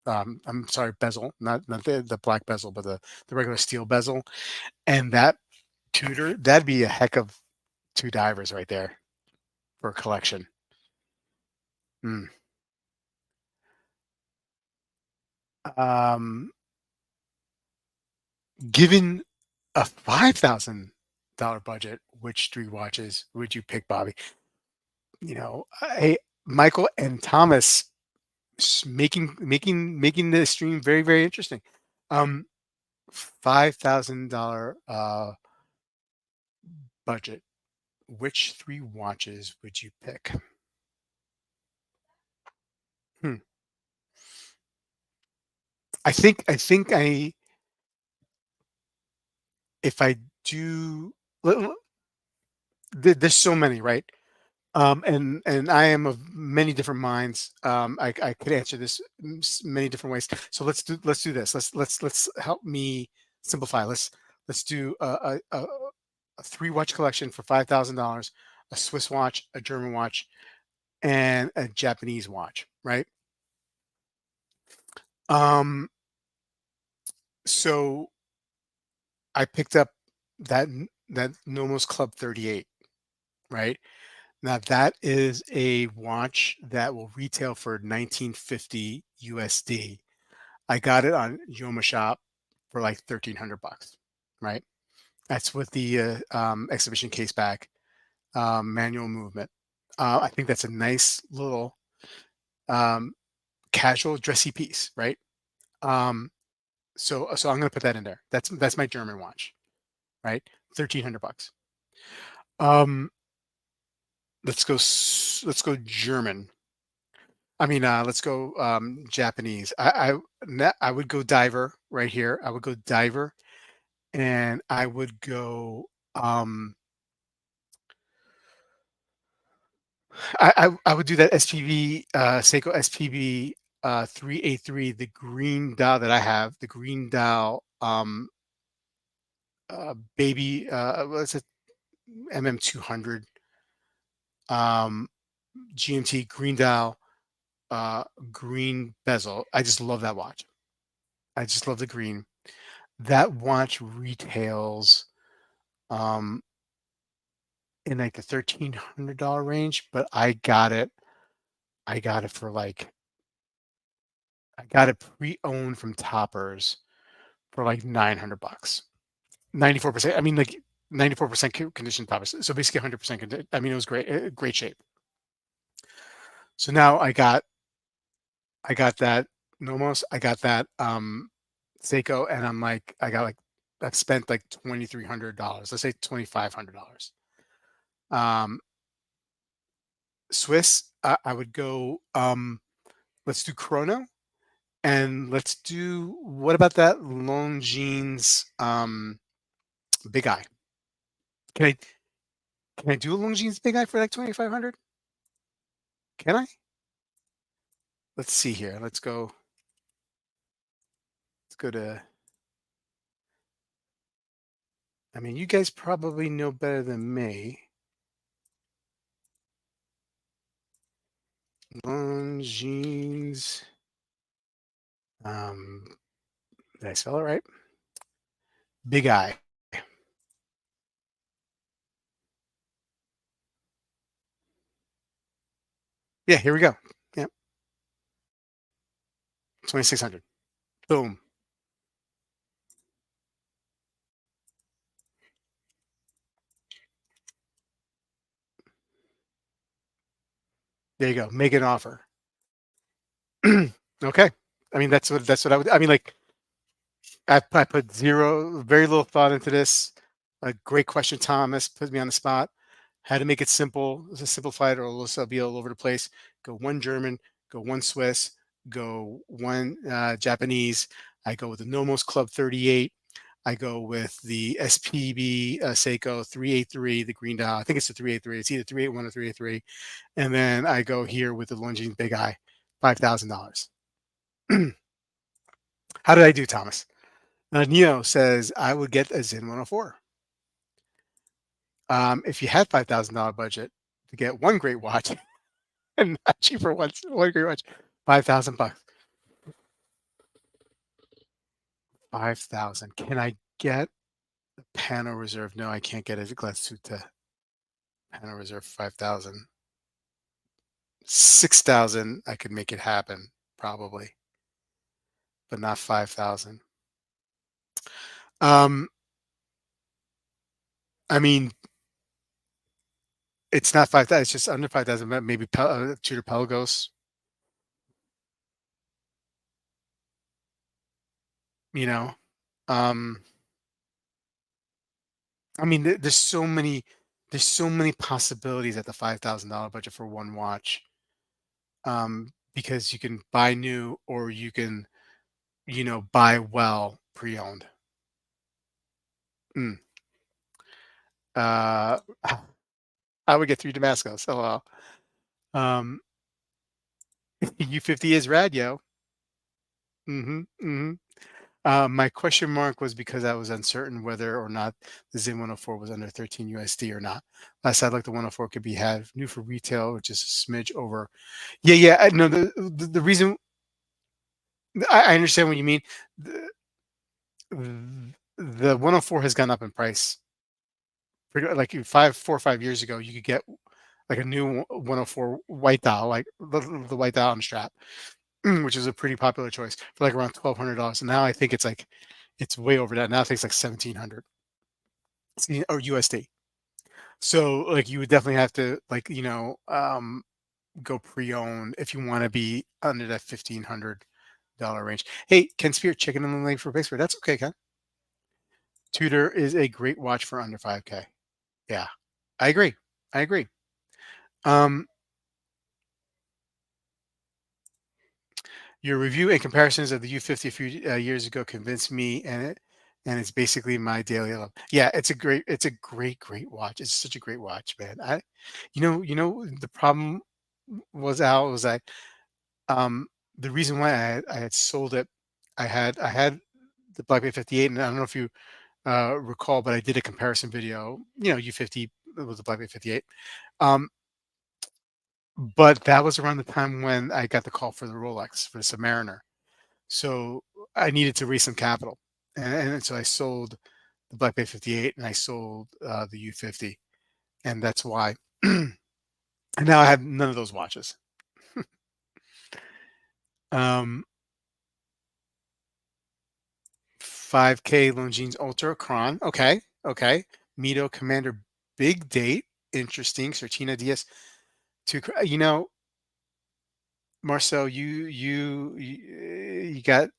I'm sorry, bezel, not the black bezel, but the regular steel bezel, and that Tudor, that'd be a heck of two divers right there for a collection. Mm. Um, Given a $5,000 budget, which three watches would you pick, Bobby? Hey, Michael and Thomas making the stream very, very interesting. Um, $5,000 budget. Which three watches would you pick? Hmm. I think if I do, there's so many, right? And I am of many different minds. I could answer this many different ways. So let's do this. Let's help me simplify. Let's do a three watch collection for $5,000, a Swiss watch, a German watch, and a Japanese watch. Right. Um. So I picked up that Nomos Club 38. Right. Now that is a watch that will retail for 1950 USD. I got it on Yoma Shop for like 1,300 bucks, right? That's with the exhibition case back, manual movement. I think that's a nice little um, casual dressy piece, right? Um, so I'm gonna put that in there. That's my German watch, right? 1,300 bucks. Um, let's go German. I mean, let's go Japanese. I would go diver right here. I would go diver, and I would go. I would do that SPV Seiko SPV 383, the green dial that I have, the green dial baby. What's it? MM200 um, GMT green dial, green bezel. I just love that watch. I just love the green. That watch retails um, in like the $1,300 range, but I got it for like I got it pre-owned from Toppers for like 900 bucks. 94%. I mean, like 94% condition Toppers. So basically 100% I mean, it was great, great shape. So now I got that Nomos, I got that Seiko, and I'm like, I've spent like $2,300. Let's say $2,500. Um, Swiss, I would go. Let's do Chrono, and let's do. What about that Longines Big Eye? Can I can I do a Longines Big Eye for like 2,500? Can I? Let's see here. Let's go. Let's go to. I mean, you guys probably know better than me. Longines. Um, did I spell it right? Big Eye. Yeah, here we go. Yep, 2,600. Boom. There you go. Make an offer. Okay. I mean, that's what I would. I mean, like I put very little thought into this. A great question, Thomas. Put me on the spot. Had to make it simple. It's a simplified, or else I'll be all over the place. Go one German, go one Swiss, go one Japanese. I go with the Nomos Club 38. I go with the SPB Seiko 383, the green dial. I think it's the 383. It's either 381 or 383. And then I go here with the Longines Big Eye, $5,000. How did I do, Thomas? Neo says I would get a Zen 104. If you had $5,000 budget to get one great watch and not cheaper one great watch, 5,000 bucks. 5,000. Can I get the Pano Reserve? No, I can't get a Glazzuta Pano Reserve 5,000. 6,000. I could make it happen probably, but not 5,000. Um, I mean, it's not 5,000. It's just under 5,000. Maybe Tudor Pelagos. You know, um, I mean, there's so many possibilities at the $5,000 budget for one watch. Because you can buy new or you can, buy well pre-owned. Mm. Uh, I would get 3 Damascus. LOL. Um, U50 is rad, yo. Mhm, mhm. My question mark was because I was uncertain whether or not the Zen 104 was under 13 USD or not. Last I looked, the 104 could be had new for retail, which is a smidge over. Yeah, yeah. I know the reason I understand what you mean. The, the 104 has gone up in price. Like 4 or 5 years ago, you could get like a new 104 white dial, like the white dial on the strap, which is a pretty popular choice for like around $1,200. And now I think it's like it's way over that. Now I think it's like 1,700 or USD. So like you would definitely have to like go pre-owned if you want to be under that $1,500 range. Hey, Ken Spear, chicken in the leg for Pittsburgh. That's okay, Ken. Tudor is a great watch for under 5K. Yeah, I agree. I agree. Um, your review and comparisons of the U50 a few years ago convinced me, and it's basically my daily love. Yeah, it's a great watch. It's such a great watch, man. The problem was um, the reason why I had sold it, I had the Black Bay 58, and I don't know if you recall, but I did a comparison video. U50 with the Black Bay 58. Um, but that was around the time when I got the call for the Rolex for the Submariner. So I needed to raise some capital, and so I sold the Black Bay 58 and I sold the U50, and that's why. And now I have none of those watches. Um, 5K Longines Ultra Cron. Okay, okay. Mito Commander Big Date. Interesting. Certina DS. Marcel, you've got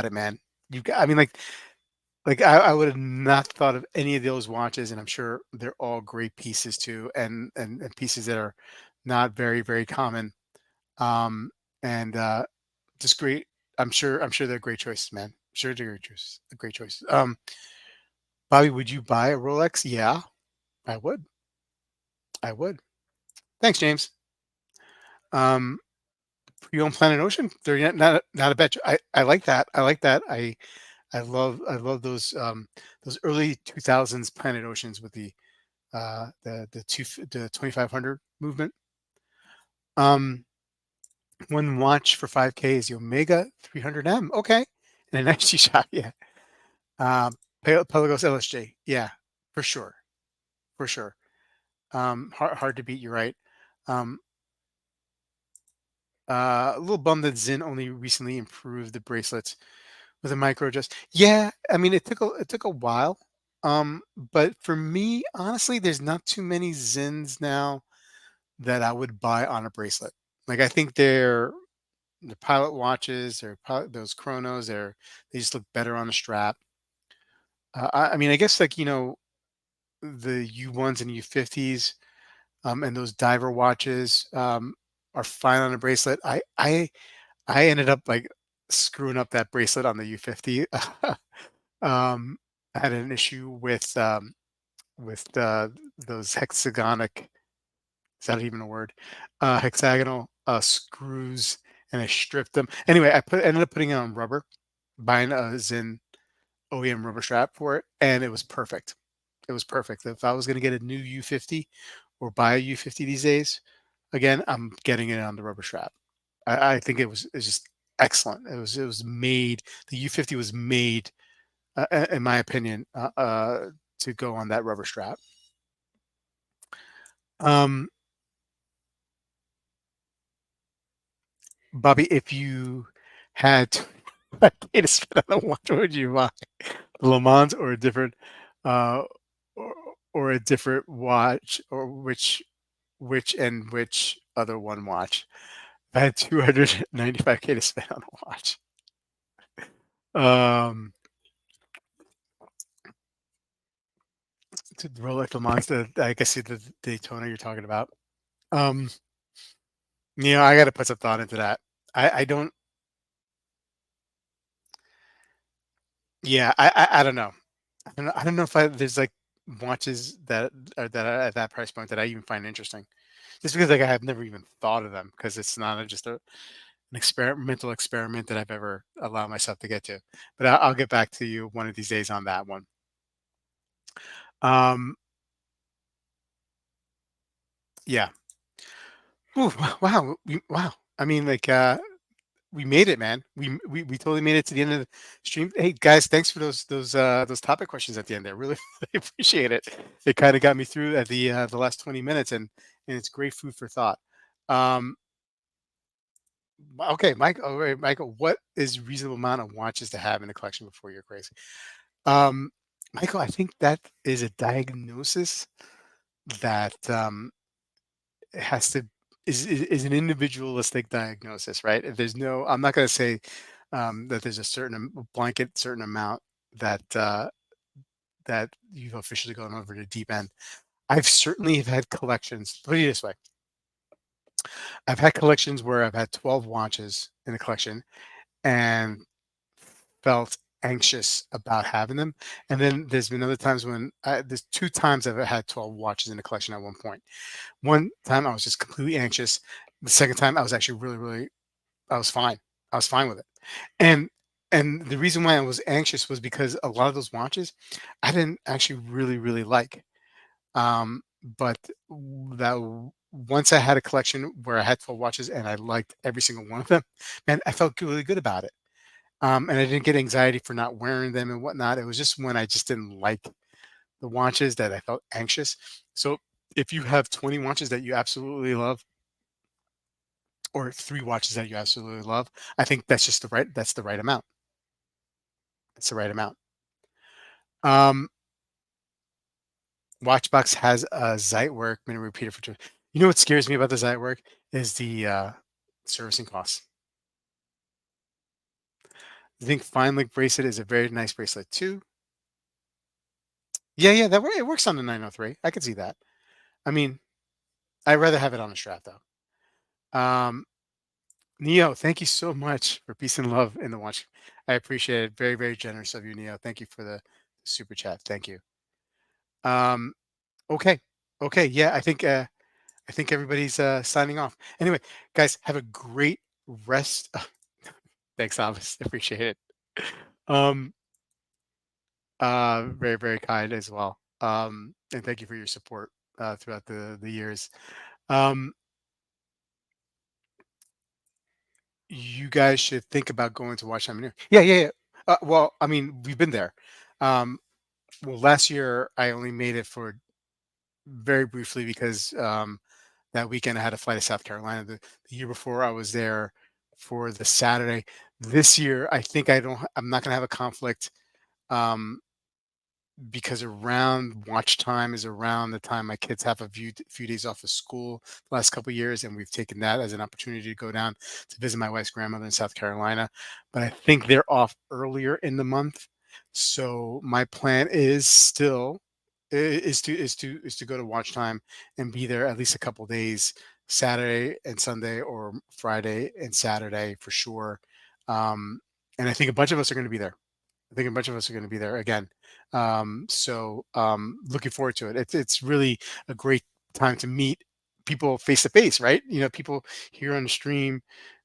it, man. You've got. I mean, like I would have not thought of any of those watches, and I'm sure they're all great pieces too, and pieces that are not very common. Um, and just great. I'm sure they're great choices, man. I'm sure they're great choices. Great choices. Bobby, would you buy a Rolex? Yeah, I would. I would. Thanks, James. Um, pre-owned Planet Ocean. They're not a bad. I like that. I like that. I love those early 2000s Planet Oceans with the 2500 movement. Um, one watch for 5K is the Omega 300M. Okay, and a nice G-Shock. Yeah. Pelagos LSJ. Yeah, for sure, for sure. Hard to beat. You're right. Um, a little bummed that Zin only recently improved the bracelets with a micro adjust. Yeah, I mean it took a while. But for me, honestly, there's not too many Zins now that I would buy on a bracelet. Like I think the pilot watches, those chronos, they just look better on the strap. I mean, I guess like the U1s and U50s, and those diver watches are fine on a bracelet. I ended up like screwing up that bracelet on the U50. I had an issue with those hexagonic. Is that even a word? Hexagonal screws, and I stripped them. Anyway, ended up putting it on rubber, buying a Zin OEM rubber strap for it, and it was perfect. It was perfect. If I was going to get a new U50 or buy a U50 these days, again, I'm getting it on the rubber strap. I think it's just excellent. It was made. The U50 was made, in my opinion, to go on that rubber strap. Um, Bobby, if you had to spend on a watch, what would you buy? Le Mans or a different, uh, or, or a different watch, or which other one watch? I had 295K to spend on a watch. Um, to Rolex Le Mans, I guess the Daytona you're talking about. Um, I got to put some thought into that. I don't. Yeah, I don't know. I don't know if there's like watches that are at that price point that I even find interesting. Just because like I have never even thought of them because it's not just an experimental experiment that I've ever allowed myself to get to. But I'll get back to you one of these days on that one. Um, yeah. Ooh, wow. Wow. I mean, like, we made it, man. We totally made it to the end of the stream. Hey guys, thanks for those topic questions at the end there. Really, really appreciate it. It kind of got me through at the last 20 minutes, and it's great food for thought. Um, okay, Mike. All right, Michael. What is reasonable amount of watches to have in a collection before you're crazy? Um, Michael, I think that is a diagnosis that has to is an individualistic diagnosis, right? If there's no, I'm not going to say that there's a certain blanket, certain amount that that you've officially gone over the deep end. I've certainly have had collections. Put it this way: I've had collections where I've had 12 watches in a collection and felt anxious about having them. And then there's been other times when there's two times I've had 12 watches in the collection at one point. One time I was just completely anxious. The second time I was actually really, really, I was fine. I was fine with it. And and the reason why I was anxious was because a lot of those watches I didn't actually really, really like. But once I had a collection where I had 12 watches and I liked every single one of them, man, I felt really good about it. And I didn't get anxiety for not wearing them and whatnot. It was just when I just didn't like the watches that I felt anxious. So if you have 20 watches that you absolutely love, or three watches that you absolutely love, I think that's the right amount. That's the right amount. Um, Watchbox has a Zeitwerk minute repeater for you know what scares me about the Zeitwerk is the servicing costs. I think Fine Link bracelet is a very nice bracelet too. Yeah, yeah, it works on the 903. I could see that. I mean, I'd rather have it on a strap though. Um, Neo, thank you so much for peace and love in the watch. I appreciate it. Very, very generous of you, Neo. Thank you for the super chat. Thank you. Um, okay. Okay. Yeah, I think everybody's signing off. Anyway, guys, have a great rest. Thanks, Thomas. Appreciate it. Um, very, very kind as well. And thank you for your support throughout the years. Um, you guys should think about going to watch Amin. Yeah, yeah, yeah. Well, I mean, we've been there. Um, well, last year I only made it for very briefly because that weekend I had a flight to South Carolina. The year before I was there for the Saturday. This year I think I'm not gonna have a conflict. Um, because around watch time is around the time my kids have a few days off of school the last couple of years, and we've taken that as an opportunity to go down to visit my wife's grandmother in South Carolina. But I think they're off earlier in the month, so my plan is still is to go to watch time and be there at least a couple days, Saturday and Sunday, or Friday and Saturday for sure. And I think a bunch of us are going to be there. I think a bunch of us are going to be there again. Looking forward to it. It's really a great time to meet people face to face, right? You know, people here on the stream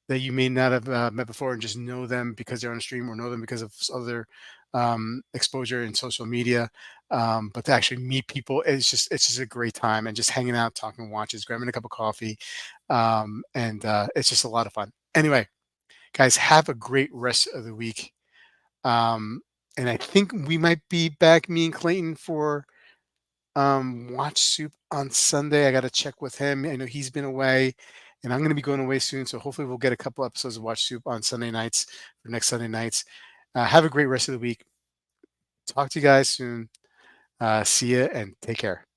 that you may not have met before and just know them because they're on the stream or know them because of other exposure in social media. But to actually meet people, it's just a great time and just hanging out, talking watches, grabbing a cup of coffee, and it's just a lot of fun. Anyway, guys, have a great rest of the week. Um, and I think we might be back, me and Clayton, for Watch Soup on Sunday. I got to check with him. I know he's been away, and I'm going to be going away soon. So hopefully we'll get a couple episodes of Watch Soup on Sunday nights for next Sunday nights. Have a great rest of the week. Talk to you guys soon. See you and take care.